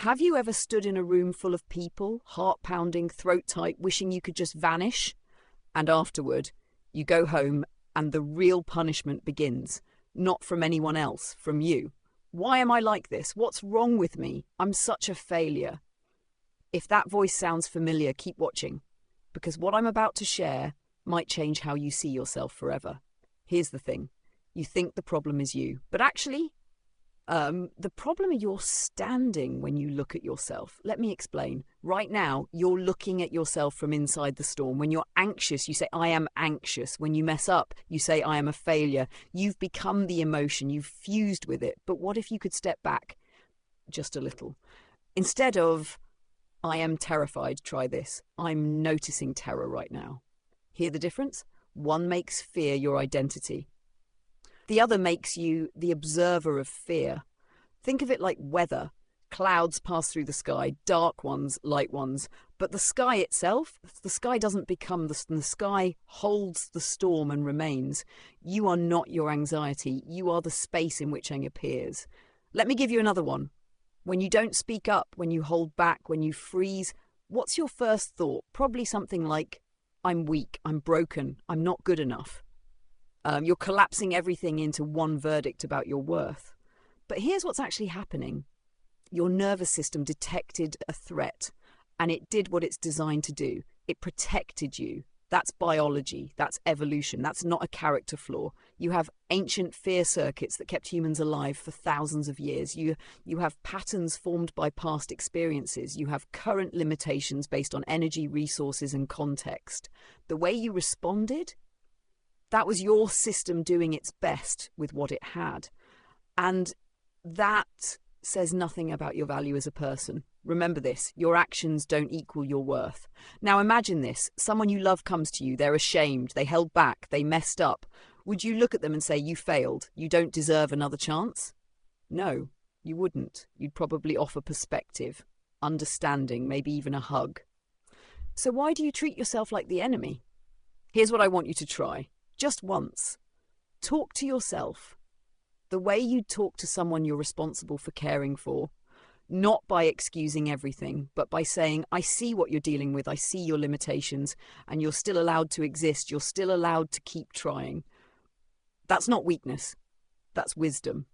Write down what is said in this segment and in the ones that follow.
Have you ever stood in a room full of people, heart pounding, throat tight, wishing you could just vanish? And afterward, you go home and the real punishment begins, not from anyone else, from you. Why am I like this? What's wrong with me? I'm such a failure. If that voice sounds familiar, keep watching, because what I'm about to share might change how you see yourself forever. Here's the thing. You think the problem is you, but actually, the problem is you're standing when you look at yourself. Let me explain. Right now, you're looking at yourself from inside the storm. When you're anxious, you say, I am anxious. When you mess up, you say, I am a failure. You've become the emotion. You've fused with it. But what if you could step back just a little? Instead of, I am terrified, try this. I'm noticing terror right now. Hear the difference? One makes fear your identity. The other makes you the observer of fear. Think of it like weather. Clouds pass through the sky, dark ones, light ones. But the sky itself, the sky doesn't become the sky holds the storm and remains. You are not your anxiety. You are the space in which it appears. Let me give you another one. When you don't speak up, when you hold back, when you freeze, what's your first thought? Probably something like, I'm weak, I'm broken, I'm not good enough. You're collapsing everything into one verdict about your worth. But here's what's actually happening. Your nervous system detected a threat, and it did what it's designed to do. It protected you. That's biology. That's evolution. That's not a character flaw. You have ancient fear circuits that kept humans alive for thousands of years. You have patterns formed by past experiences. You have current limitations based on energy, resources, and context. The way you responded, that was your system doing its best with what it had. And that says nothing about your value as a person. Remember this, your actions don't equal your worth. Now imagine this, someone you love comes to you, they're ashamed, they held back, they messed up. Would you look at them and say, you failed, you don't deserve another chance? No, you wouldn't. You'd probably offer perspective, understanding, maybe even a hug. So why do you treat yourself like the enemy? Here's what I want you to try. Just once. Talk to yourself the way you'd talk to someone you're responsible for caring for, not by excusing everything, but by saying, I see what you're dealing with, I see your limitations, and you're still allowed to exist, you're still allowed to keep trying. That's not weakness, that's wisdom.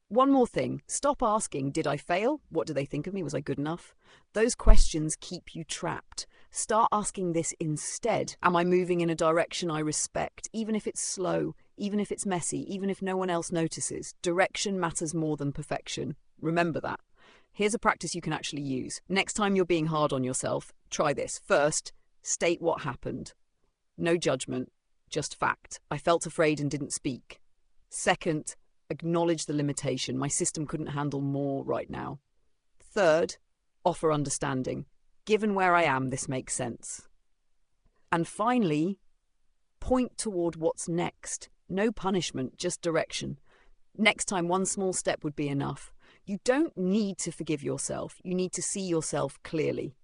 One more thing, stop asking, did I fail? What do they think of me? Was I good enough? Those questions keep you trapped. Start asking this instead. Am I moving in a direction I respect, even if it's slow, even if it's messy, even if no one else notices? Direction matters more than perfection. Remember that. Here's a practice you can actually use. Next time you're being hard on yourself, try this. First, state what happened. No judgment, just fact. I felt afraid and didn't speak. Second, acknowledge the limitation. My system couldn't handle more right now. Third, offer understanding. Given where I am, this makes sense. And finally, point toward what's next. No punishment, just direction. Next time, one small step would be enough. You don't need to forgive yourself. You need to see yourself clearly.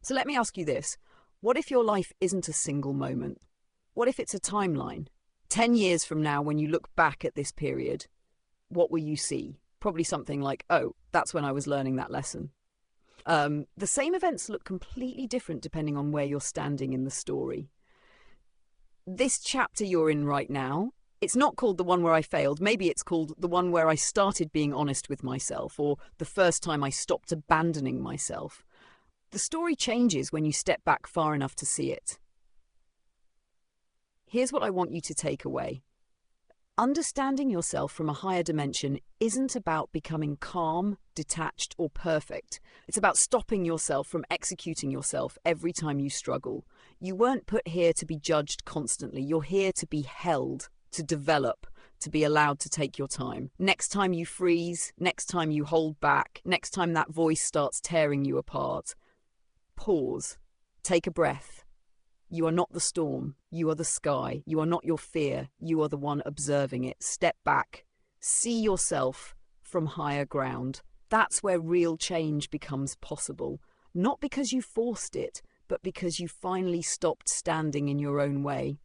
So let me ask you this. What if your life isn't a single moment? What if it's a timeline? 10 years from now, when you look back at this period, what will you see? Probably something like, oh, that's when I was learning that lesson. The same events look completely different depending on where you're standing in the story. This chapter you're in right now, it's not called the one where I failed. Maybe it's called the one where I started being honest with myself, or the first time I stopped abandoning myself. The story changes when you step back far enough to see it. Here's what I want you to take away. Understanding yourself from a higher dimension isn't about becoming calm, detached, or perfect. It's about stopping yourself from executing yourself every time you struggle. You weren't put here to be judged constantly. You're here to be held, to develop, to be allowed to take your time. Next time you freeze, next time you hold back, next time that voice starts tearing you apart, pause, take a breath. You are not the storm. You are the sky. You are not your fear. You are the one observing it. Step back. See yourself from higher ground. That's where real change becomes possible. Not because you forced it, but because you finally stopped standing in your own way.